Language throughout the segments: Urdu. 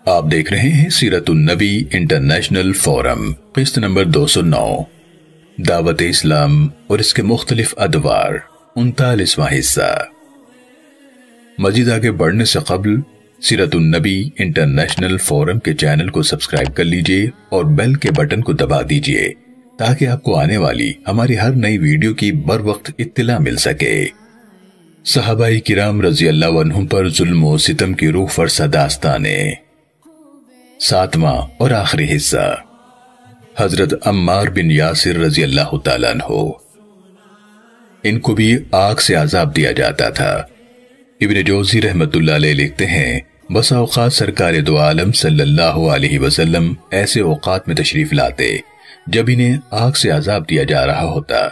آپ دیکھ رہے ہیں سیرت النبی انٹرنیشنل فورم قسط نمبر 209 دعوت اسلام اور اس کے مختلف ادوار 39واں حصہ۔ مزید آگے بڑھنے سے قبل سیرت النبی انٹرنیشنل فورم کے چینل کو سبسکرائب کر لیجئے اور بیل کے بٹن کو دبا دیجئے تاکہ آپ کو آنے والی ہماری ہر نئی ویڈیو کی بر وقت اطلاع مل سکے۔ صحابہ کرام رضی اللہ عنہم پر ظلم و ستم کی روح فرسا داستانیں، 7واں اور آخری حصہ۔ حضرت عمار بن یاسر رضی اللہ تعالیٰ عنہ، ان کو بھی آگ سے عذاب دیا جاتا تھا۔ ابن جوزی رحمت اللہ علیہ لکھتے ہیں بسا اوقات سرکار دو عالم صلی اللہ علیہ وسلم ایسے اوقات میں تشریف لاتے جب انہیں آگ سے عذاب دیا جا رہا ہوتا۔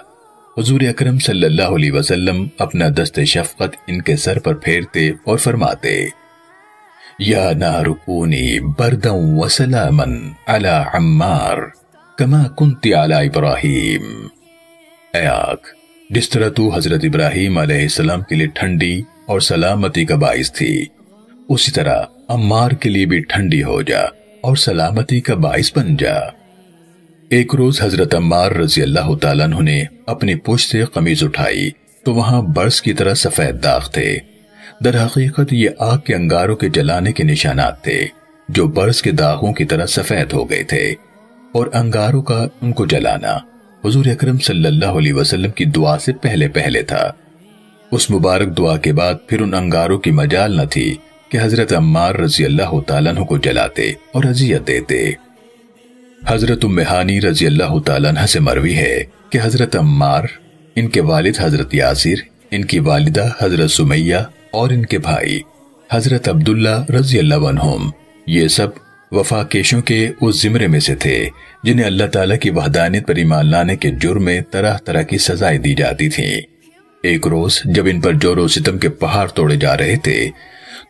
حضور اکرم صلی اللہ علیہ وسلم اپنا دست شفقت ان کے سر پر پھیرتے اور فرماتے، یا نار کونی بردا وسلاما علی عمار کما کنت علی ابراہیم، اے آگ جس طرح تو حضرت ابراہیم علیہ السلام کے لیے ٹھنڈی اور سلامتی کا باعث تھی، اسی طرح عمار کے لیے بھی ٹھنڈی ہو جا اور سلامتی کا باعث بن جا۔ ایک روز حضرت عمار رضی اللہ تعالیٰ عنہ نے اپنی پشت سے قمیض اٹھائی تو وہاں برس کی طرح سفید داغ تھے۔ در حقیقت یہ آگ کے انگاروں کے جلانے کے نشانات تھے جو برس کے داغوں کی طرح سفید ہو گئے تھے، اور انگاروں کا ان کو جلانا حضور اکرم صلی اللہ علیہ وسلم کی دعا سے پہلے تھا۔ اس مبارک دعا کے بعد پھر ان انگاروں کی مجال نہ تھی کہ حضرت عمار رضی اللہ تعالیٰ عنہ کو جلاتے اور اذیت دیتے۔ حضرت ام ہانی رضی اللہ تعالیٰ عنہ سے مروی ہے کہ حضرت عمار، ان کے والد حضرت یاسر، ان کی والدہ حضرت سمیہ اور ان کے بھائی حضرت عبداللہ رضی اللہ عنہم، یہ سب وفا کیشوں کے اس زمرے میں سے تھے جنہیں اللہ تعالیٰ کی وحدانیت پر ایمان لانے کے جرم میں طرح طرح کی سزائیں دی جاتی تھیں۔ ایک روز جب ان پر جور و ستم کے پہاڑ توڑے جا رہے تھے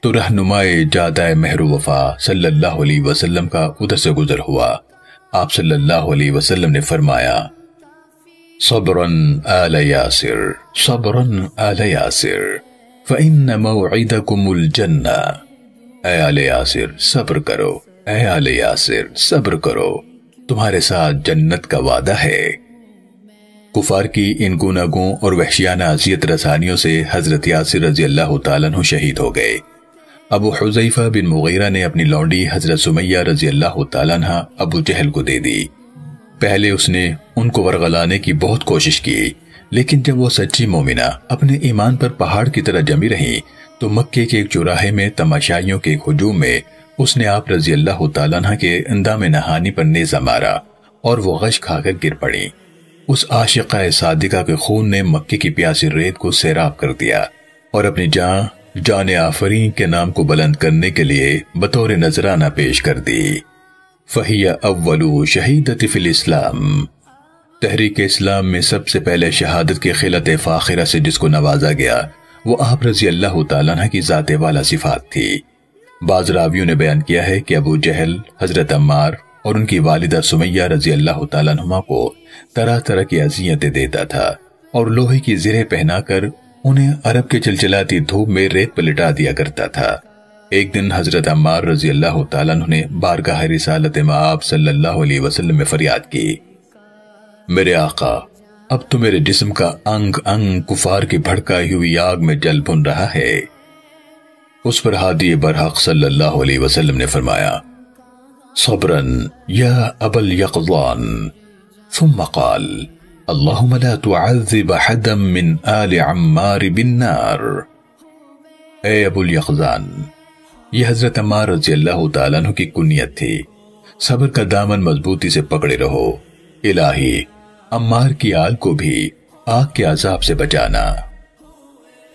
تو رہنمائے جادہ مہر وفا صلی اللہ علیہ وسلم کا ادھر سے گزر ہوا۔ آپ صلی اللہ علیہ وسلم نے فرمایا، صبراً آل یاسر، صبراً آل یاسر، فَإِنَّ مَوْعِدَكُمُ الْجَنَّةِ، اے آل یاسر صبر کرو، اے آل یاسر صبر کرو، تمہارے ساتھ جنت کا وعدہ ہے۔ کفار کی ان گناہوں اور وحشیانہ اذیت رسانیوں سے حضرت یاسر رضی اللہ تعالیٰ عنہ شہید ہو گئے۔ ابو حذیفہ بن مغیرہ نے اپنی لونڈی حضرت سمیہ رضی اللہ تعالیٰ عنہ ابو جہل کو دے دی۔ پہلے اس نے ان کو ورغلانے کی بہت کوشش کی، لیکن جب وہ سچی مومنہ اپنے ایمان پر پہاڑ کی طرح جمی رہیں تو مکے کے ایک چوراہے میں تماشائیوں کے ایک ہجوم میں اس نے آپ رضی اللہ تعالیٰ عنہ کے اندام نہانی پر نیزہ مارا اور وہ غش کھا کر گر پڑی۔ اس عاشقہ صادقہ کے خون نے مکے کی پیاسی ریت کو سیراب کر دیا اور اپنی جان آفرین کے نام کو بلند کرنے کے لیے بطور نذرانہ پیش کر دی۔ فَهِيَ أَوَّلُ شَهِيدَةِ فِي الْإِسْلَامِ، تحریک اسلام میں سب سے پہلے شہادت کے خلت فاخرہ سے جس کو نوازا گیا وہ آپ رضی اللہ تعالیٰ عنہ کی ذات والا صفات تھی۔ بعض راویوں نے بیان کیا ہے کہ ابو جہل حضرت عمار اور ان کی والدہ سمیہ رضی اللہ تعالیٰ عنہما کو طرح طرح کی اذیتیں دیتا تھا اور لوہے کی زرہیں پہنا کر انہیں عرب کے چلچلاتی دھوپ میں ریت پر لٹا دیا کرتا تھا۔ ایک دن حضرت عمار رضی اللہ تعالیٰ عنہ نے بارگاہ رسالت مآب صلی اللہ علیہ وسلم میں فریاد کی، میرے آقا اب تو میرے جسم کا انگ انگ کفار کی بھڑکائی ہوئی آگ میں جل بھن رہا ہے۔ اس پر ہادی برحق صلی اللہ علیہ وسلم نے فرمایا، صبراً یا ابا الیقظان، ثم قال اللہم لا تعذب حدا من آل عمار بالنار، اے ابو الیقظان، یہ حضرت عمار رضی اللہ تعالیٰ عنہ کی کنیت تھی، صبر کا دامن مضبوطی سے پکڑے رہو، الہی عمار کی آل کو بھی آگ کے عذاب سے بچانا۔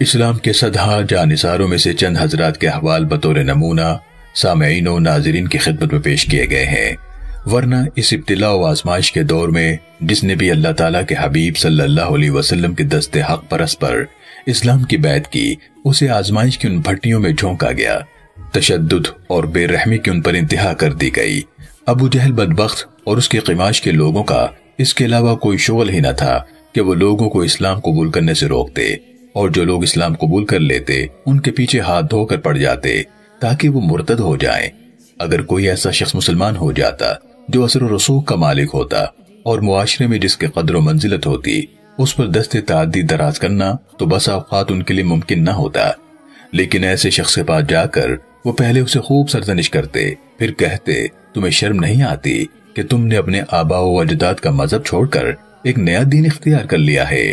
اسلام کے سدھا جانثاروں میں سے چند حضرات کے احوال بطور نمونہ سامعین و ناظرین کی خدمت میں پیش کیے گئے ہیں، ورنہ اس ابتلاء و آزمائش کے دور میں جس نے بھی اللہ تعالیٰ کے حبیب صلی اللہ علیہ وسلم کے دست حق پرست پر اسلام کی بیعت کی، اسے آزمائش کی ان بھٹیوں میں جھونکا گیا، تشدد اور بے رحمی کی ان پر انتہا کر دی گئی۔ ابو جہل بدبخت اور اس کے قماش کے لوگوں کا اس کے علاوہ کوئی شغل ہی نہ تھا کہ وہ لوگوں کو اسلام قبول کرنے سے روکتے، اور جو لوگ اسلام قبول کر لیتے ان کے پیچھے ہاتھ دھو کر پڑ جاتے تاکہ وہ مرتد ہو جائیں۔ اگر کوئی ایسا شخص مسلمان ہو جاتا جو اثر و رسوخ کا مالک ہوتا اور معاشرے میں جس کے قدر و منزلت ہوتی اس پر دست تعدی دراز کرنا تو بس اوقات ان کے لیے ممکن نہ ہوتا، لیکن ایسے شخص کے پاس جا کر وہ پہلے اسے خوب سرزنش کرتے، پھر کہتے تمہیں شرم نہیں آتی کہ تم نے اپنے آباء و اجداد کا مذہب چھوڑ کر ایک نیا دین اختیار کر لیا ہے؟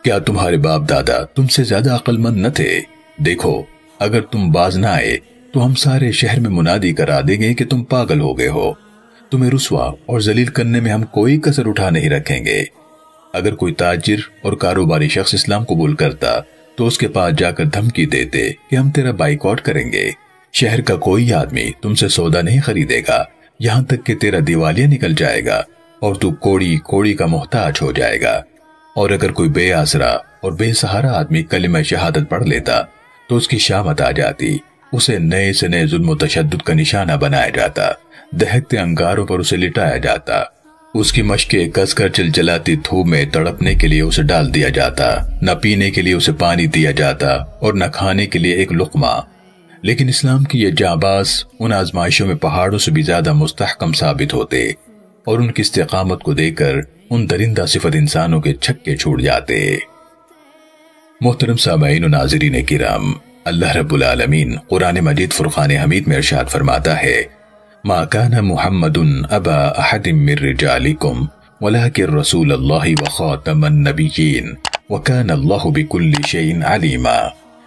کیا تمہارے باپ دادا تم سے زیادہ عقل مند نہ تھے؟ دیکھو اگر تم باز نہ آئے تو ہم سارے شہر میں منادی کرا دیں گے کہ تم پاگل ہو گئے ہو، تمہیں رسوا اور ذلیل کرنے میں ہم کوئی کسر اٹھا نہیں رکھیں گے۔ اگر کوئی تاجر اور کاروباری شخص اسلام قبول کرتا تو اس کے پاس جا کر دھمکی دیتے کہ ہم تیرا بائیکاٹ کریں گے، شہر کا کوئی آدمی تم سے سودا نہیں خریدے گا، یہاں تک کہ تیرا دیوالیہ نکل جائے گا اور تو کوڑی کوڑی کا محتاج ہو جائے گا۔ اور اگر کوئی بے آسرا اور بے سہارا آدمی کلمہ شہادت پڑھ لیتا تو اس کی شامت آ جاتی، اسے نئے سے نئے ظلم و تشدد کا نشانہ بنایا جاتا، دہکتے انگاروں پر اسے لٹایا جاتا، اس کی مشقیں کس کر چلچلاتی دھوپ میں تڑپنے کے لیے اسے ڈال دیا جاتا، نہ پینے کے لیے اسے پانی دیا جاتا اور نہ کھانے کے لیے ایک لقمہ۔ لیکن اسلام کی یہ جانباز ان آزمائشوں میں پہاڑوں سے بھی زیادہ مستحکم ثابت ہوتے اور ان کی استقامت کو دیکھ کر ان درندہ صفت انسانوں کے چھکے چھوٹ جاتے۔ محترم سامعین و ناظرین کرام، اللہ رب العالمین قرآن مجید فرقان حمید میں ارشاد فرماتا ہے: ما كان محمد ابا احد من رجالكم ولكن رسول الله وخاتم النبيين وكان الله بكل شيء عليما،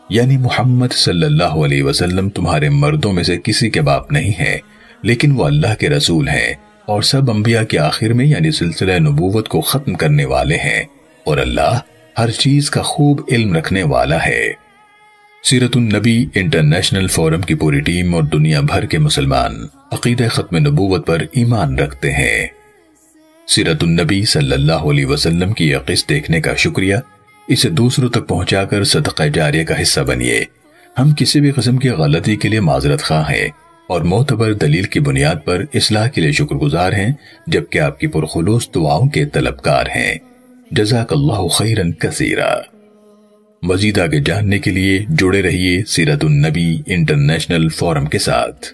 یعنی محمد صلی اللہ علیہ وسلم تمہارے مردوں میں سے کسی کے باپ نہیں ہے، لیکن وہ اللہ کے رسول ہیں اور سب انبیاء کے آخر میں یعنی سلسلہ نبوت کو ختم کرنے والے ہیں، اور اللہ ہر چیز کا خوب علم رکھنے والا ہے۔ سیرت النبی انٹرنیشنل فورم کی پوری ٹیم اور دنیا بھر کے مسلمان عقیدہ ختم نبوت پر ایمان رکھتے ہیں۔ سیرت النبی صلی اللہ علیہ وسلم کی یہ قسط دیکھنے کا شکریہ، اسے دوسروں تک پہنچا کر صدقہ جاریہ کا حصہ بنیے۔ ہم کسی بھی قسم کی غلطی کے لیے معذرت خواہ ہیں اور معتبر دلیل کی بنیاد پر اصلاح کے لیے شکر گزار ہیں، جبکہ آپ کی پرخلوص دعاؤں کے طلبکار ہیں۔ جزاک اللہ خیرا کثیرا۔ مزید آگے جاننے کے لیے جڑے رہیے سیرت النبی انٹرنیشنل فورم کے ساتھ۔